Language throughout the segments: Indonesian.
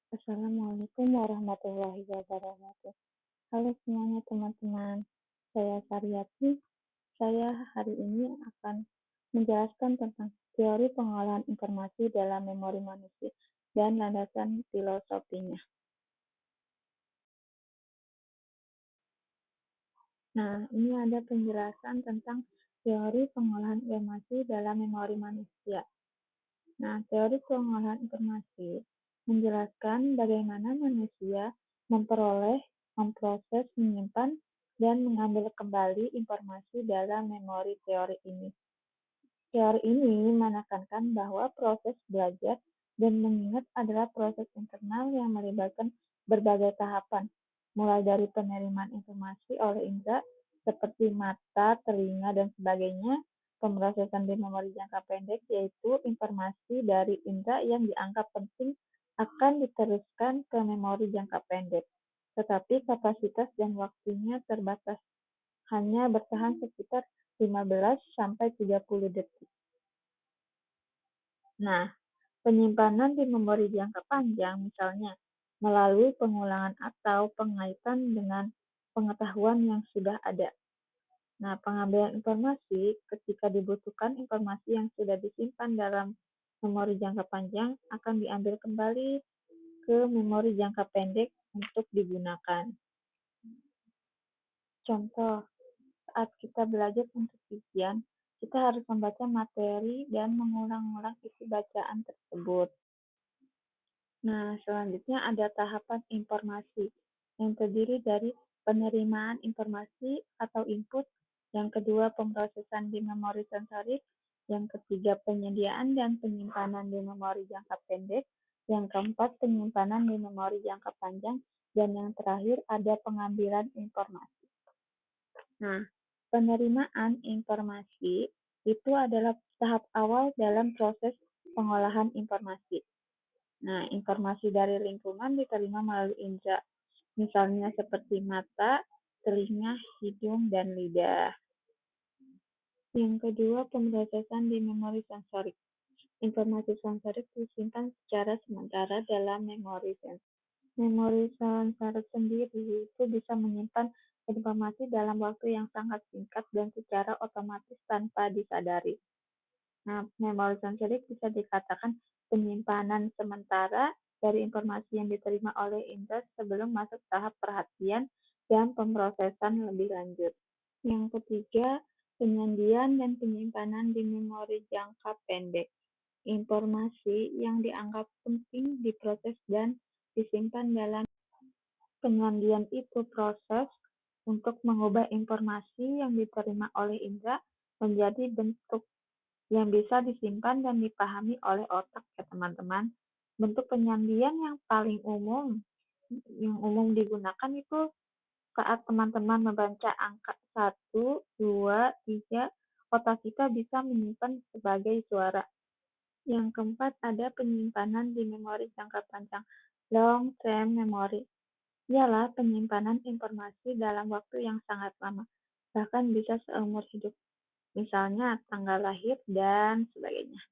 Assalamualaikum warahmatullahi wabarakatuh. Halo semuanya teman-teman, saya Saryati. Saya hari ini akan menjelaskan tentang teori pengolahan informasi dalam memori manusia dan landasan filosofinya. Nah, ini ada penjelasan tentang teori pengolahan informasi dalam memori manusia. Nah, teori pengolahan informasi menjelaskan bagaimana manusia memperoleh, memproses, menyimpan, dan mengambil kembali informasi dalam memori teori ini. Teori ini menekankan bahwa proses belajar dan mengingat adalah proses internal yang melibatkan berbagai tahapan, mulai dari penerimaan informasi oleh indera seperti mata, telinga, dan sebagainya, pemrosesan di memori jangka pendek, yaitu informasi dari indera yang dianggap penting akan diteruskan ke memori jangka pendek, tetapi kapasitas dan waktunya terbatas, hanya bertahan sekitar 15-30 detik. Nah, penyimpanan di memori jangka panjang misalnya melalui pengulangan atau pengaitan dengan pengetahuan yang sudah ada. Nah, pengambilan informasi ketika dibutuhkan informasi yang sudah disimpan dalam memori jangka panjang akan diambil kembali ke memori jangka pendek untuk digunakan. Contoh, saat kita belajar untuk ujian, kita harus membaca materi dan mengulang-ulang isi bacaan tersebut. Nah, selanjutnya ada tahapan informasi yang terdiri dari penerimaan informasi atau input, yang kedua pemrosesan di memori sensorik, yang ketiga penyediaan dan penyimpanan di memori jangka pendek, yang keempat penyimpanan di memori jangka panjang, dan yang terakhir ada pengambilan informasi. Nah, penerimaan informasi itu adalah tahap awal dalam proses pengolahan informasi. Nah, informasi dari lingkungan diterima melalui indera, misalnya seperti mata, telinga, hidung, dan lidah. Yang kedua, pemrosesan di memori sensorik. Informasi sensorik disimpan secara sementara dalam memori sensorik. Memori sensorik sendiri itu bisa menyimpan informasi dalam waktu yang sangat singkat dan secara otomatis tanpa disadari. Nah, memori sensorik bisa dikatakan penyimpanan sementara dari informasi yang diterima oleh indera sebelum masuk tahap perhatian dan pemrosesan lebih lanjut. Yang ketiga, penyandian dan penyimpanan di memori jangka pendek. Informasi yang dianggap penting diproses dan disimpan dalam penyandian itu proses untuk mengubah informasi yang diterima oleh indera menjadi bentuk yang bisa disimpan dan dipahami oleh otak ya teman-teman. Bentuk penyandian yang paling umum digunakan itu saat teman-teman membaca angka 1, 2, 3, otak kita bisa menyimpan sebagai suara. Yang keempat ada penyimpanan di memori jangka panjang, long term memory. Ialah penyimpanan informasi dalam waktu yang sangat lama, bahkan bisa seumur hidup. Misalnya tanggal lahir dan sebagainya.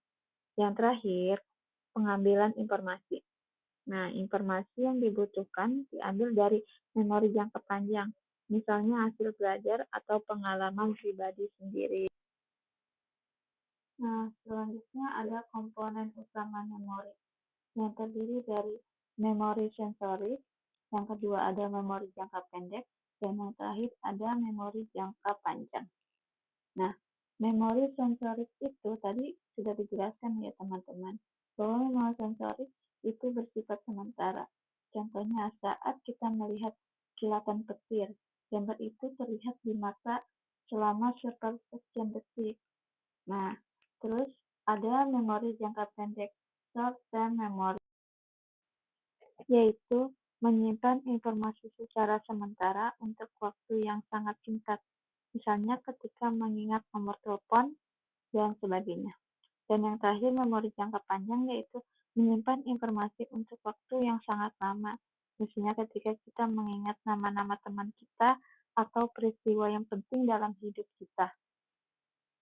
Yang terakhir, pengambilan informasi. Nah, informasi yang dibutuhkan diambil dari memori jangka panjang, misalnya hasil belajar atau pengalaman pribadi sendiri. Nah, selanjutnya ada komponen utama memori, yang terdiri dari memori sensorik, yang kedua ada memori jangka pendek, dan yang terakhir ada memori jangka panjang. Nah, memori sensorik itu tadi sudah dijelaskan ya teman-teman, bahwa memori sensorik itu bersifat sementara. Contohnya saat kita melihat kilatan petir, gambar itu terlihat di mata selama sekian detik. Nah, terus ada memori jangka pendek, short term memory, yaitu menyimpan informasi secara sementara untuk waktu yang sangat singkat, misalnya ketika mengingat nomor telepon dan sebagainya. Dan yang terakhir memori jangka panjang yaitu menyimpan informasi untuk waktu yang sangat lama, misalnya ketika kita mengingat nama-nama teman kita atau peristiwa yang penting dalam hidup kita.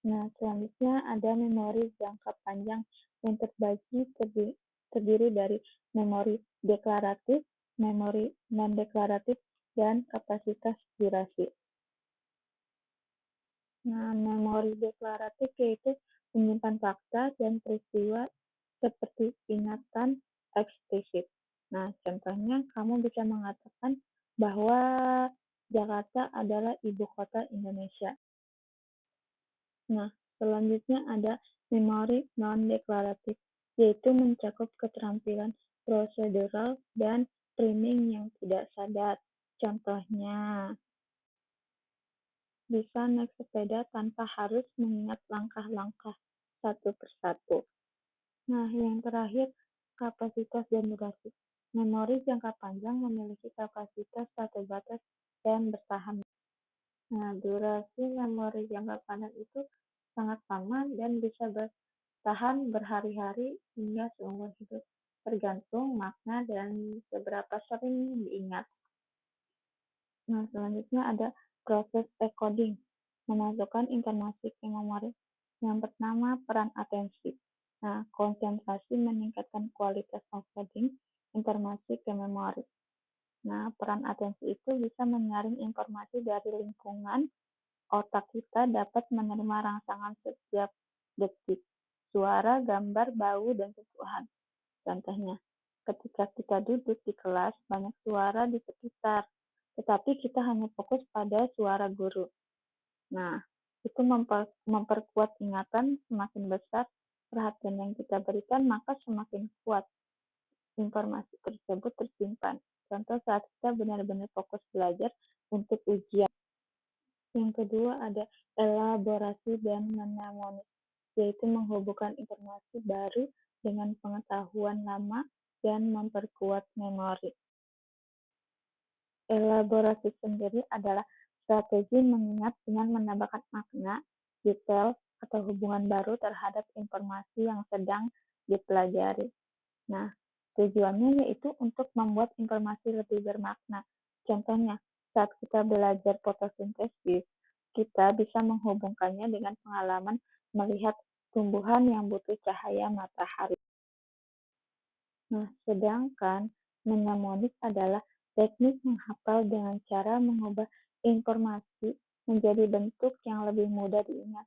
Nah, selanjutnya ada memori jangka panjang yang terbagi terdiri dari memori deklaratif, memori non-deklaratif, dan kapasitas durasi. Nah, memori deklaratif yaitu menyimpan fakta dan peristiwa seperti ingatan eksplisit. Nah, contohnya kamu bisa mengatakan bahwa Jakarta adalah ibu kota Indonesia. Nah, selanjutnya ada memori non-deklaratif, yaitu mencakup keterampilan prosedural dan priming yang tidak sadar. Contohnya, bisa naik sepeda tanpa harus mengingat langkah-langkah satu persatu. Nah, yang terakhir, kapasitas dan durasi. Memori jangka panjang memiliki kapasitas tak terbatas dan bertahan. Nah, durasi memori jangka panjang itu sangat lama dan bisa bertahan berhari-hari hingga seumur hidup, tergantung makna dan seberapa sering diingat. Nah, selanjutnya ada proses encoding, memasukkan informasi ke memori. Yang pertama, peran atensi. Nah, konsentrasi meningkatkan kualitas encoding informasi ke memori. Nah, peran atensi itu bisa menyaring informasi dari lingkungan. Otak kita dapat menerima rangsangan setiap detik, suara, gambar, bau, dan sentuhan. Contohnya, ketika kita duduk di kelas, banyak suara di sekitar, tetapi kita hanya fokus pada suara guru. Nah, itu memperkuat ingatan. Semakin besar perhatian yang kita berikan, maka semakin kuat informasi tersebut tersimpan. Contoh saat kita benar-benar fokus belajar untuk ujian. Yang kedua ada elaborasi dan mnemonik, yaitu menghubungkan informasi baru dengan pengetahuan lama dan memperkuat memori. Elaborasi sendiri adalah strategi mengingat dengan menambahkan makna, detail, atau hubungan baru terhadap informasi yang sedang dipelajari. Nah, tujuannya yaitu untuk membuat informasi lebih bermakna. Contohnya, saat kita belajar fotosintesis, kita bisa menghubungkannya dengan pengalaman melihat tumbuhan yang butuh cahaya matahari. Nah, sedangkan mnemonik adalah teknik menghafal dengan cara mengubah informasi menjadi bentuk yang lebih mudah diingat,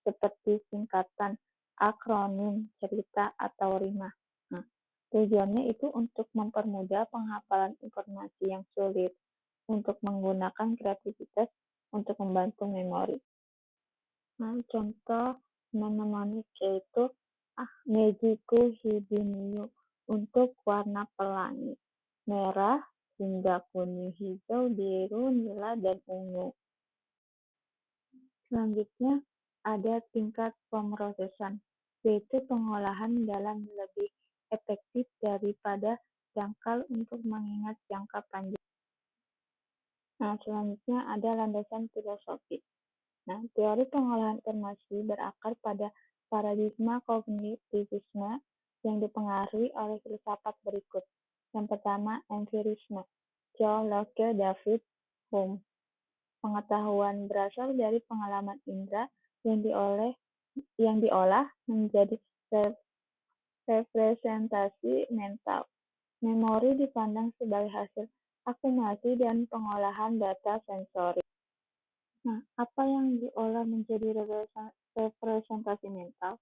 seperti singkatan, akronim, cerita, atau rima. Nah, tujuannya itu untuk mempermudah penghafalan informasi yang sulit, untuk menggunakan kreativitas untuk membantu memori. Nah, contoh mnemonik yaitu Negiku Hibiniu untuk warna pelangi, merah hingga kuning, hijau, biru, nila, dan ungu. Selanjutnya ada tingkat pemrosesan, yaitu pengolahan dalam lebih efektif daripada dangkal untuk mengingat jangka panjang. Nah, selanjutnya ada landasan filosofis. Nah, teori pengolahan informasi berakar pada paradigma kognitivisme yang dipengaruhi oleh filsafat berikut. Yang pertama, empirisme. John Locke, David Hume. Pengetahuan berasal dari pengalaman indera yang diolah menjadi representasi mental. Memori dipandang sebagai hasil akumulasi dan pengolahan data sensori. Nah, apa yang diolah menjadi representasi mental?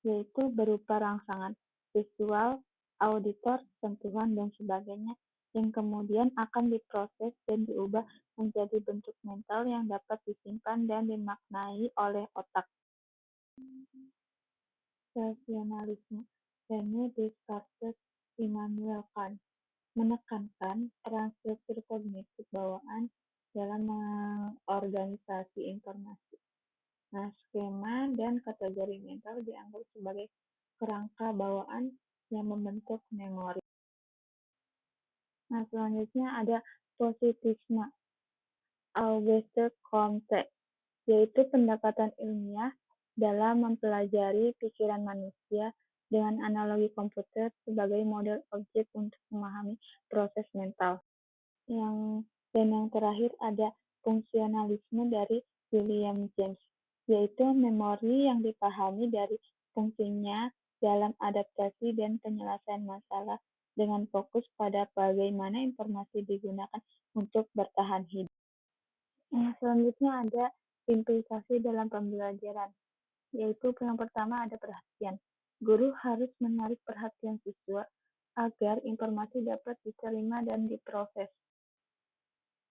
Yaitu berupa rangsangan visual, auditor, sentuhan, dan sebagainya, yang kemudian akan diproses dan diubah menjadi bentuk mental yang dapat disimpan dan dimaknai oleh otak. Rasionalisme. Rene Descartes, Immanuel Kant menekankan peran struktur kognitif bawaan dalam mengorganisasi informasi. Nah, skema dan kategori mental dianggap sebagai kerangka bawaan yang membentuk memori. Nah, selanjutnya ada positivisme Auguste Comte, yaitu pendekatan ilmiah dalam mempelajari pikiran manusia dengan analogi komputer sebagai model objek untuk memahami proses mental. Yang terakhir ada fungsionalisme dari William James, yaitu memori yang dipahami dari fungsinya dalam adaptasi dan penyelesaian masalah dengan fokus pada bagaimana informasi digunakan untuk bertahan hidup. Selanjutnya ada implikasi dalam pembelajaran, yaitu yang pertama ada perhatian. Guru harus menarik perhatian siswa agar informasi dapat diterima dan diproses.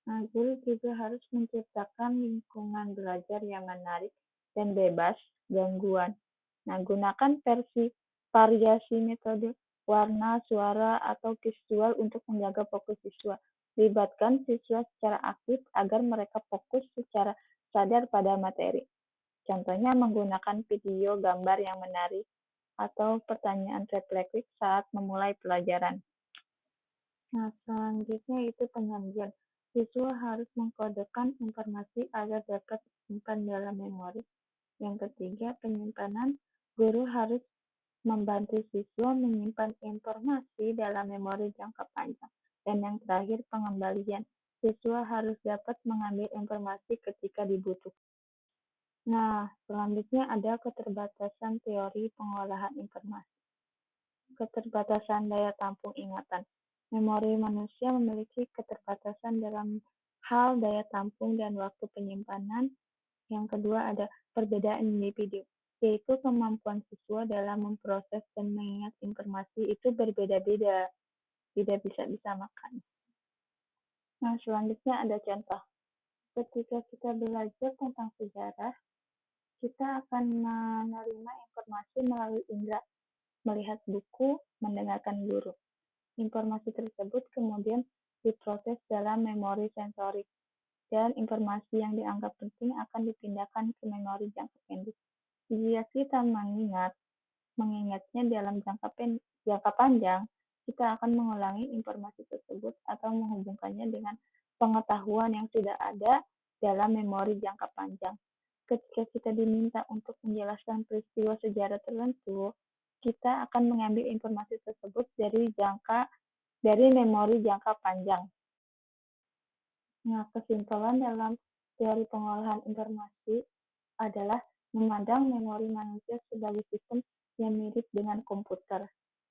Nah, guru juga harus menciptakan lingkungan belajar yang menarik dan bebas gangguan. Nah, gunakan variasi metode warna, suara, atau visual untuk menjaga fokus siswa. Libatkan siswa secara aktif agar mereka fokus secara sadar pada materi. Contohnya menggunakan video, gambar yang menarik, atau pertanyaan refleksif saat memulai pelajaran. Nah, selanjutnya itu penyajian. Siswa harus mengkodekan informasi agar dapat disimpan dalam memori. Yang ketiga, penyimpanan. Guru harus membantu siswa menyimpan informasi dalam memori jangka panjang. Dan yang terakhir, pengembalian. Siswa harus dapat mengambil informasi ketika dibutuhkan. Nah, selanjutnya ada keterbatasan teori pengolahan informasi. Keterbatasan daya tampung ingatan. Memori manusia memiliki keterbatasan dalam hal daya tampung dan waktu penyimpanan. Yang kedua ada perbedaan individu, yaitu kemampuan siswa dalam memproses dan mengingat informasi itu berbeda-beda, tidak bisa disamakan. Nah, selanjutnya ada contoh. Ketika kita belajar tentang sejarah, kita akan menerima informasi melalui indera, melihat buku, mendengarkan guru. Informasi tersebut kemudian diproses dalam memori sensorik, dan informasi yang dianggap penting akan dipindahkan ke memori jangka pendek. Jika kita mengingatnya dalam jangka panjang, kita akan mengulangi informasi tersebut atau menghubungkannya dengan pengetahuan yang sudah ada dalam memori jangka panjang. Ketika kita diminta untuk menjelaskan peristiwa sejarah tertentu, kita akan mengambil informasi tersebut dari memori jangka panjang. Nah, kesimpulan dalam teori pengolahan informasi adalah memandang memori manusia sebagai sistem yang mirip dengan komputer,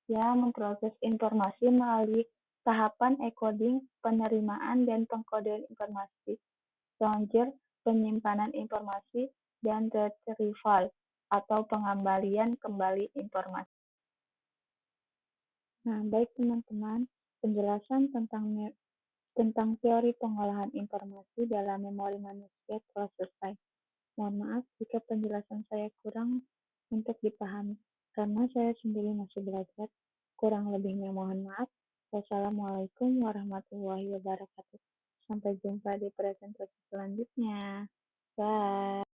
yang memproses informasi melalui tahapan encoding, penerimaan, dan pengkodean informasi, selanjutnya penyimpanan informasi, dan retrieval atau pengembalian kembali informasi. Nah, baik teman-teman, penjelasan tentang teori pengolahan informasi dalam memori manusia telah selesai. Mohon maaf jika penjelasan saya kurang untuk dipahami, karena saya sendiri masih belajar. Kurang lebihnya mohon maaf. Wassalamualaikum warahmatullahi wabarakatuh. Sampai jumpa di presentasi selanjutnya. Bye.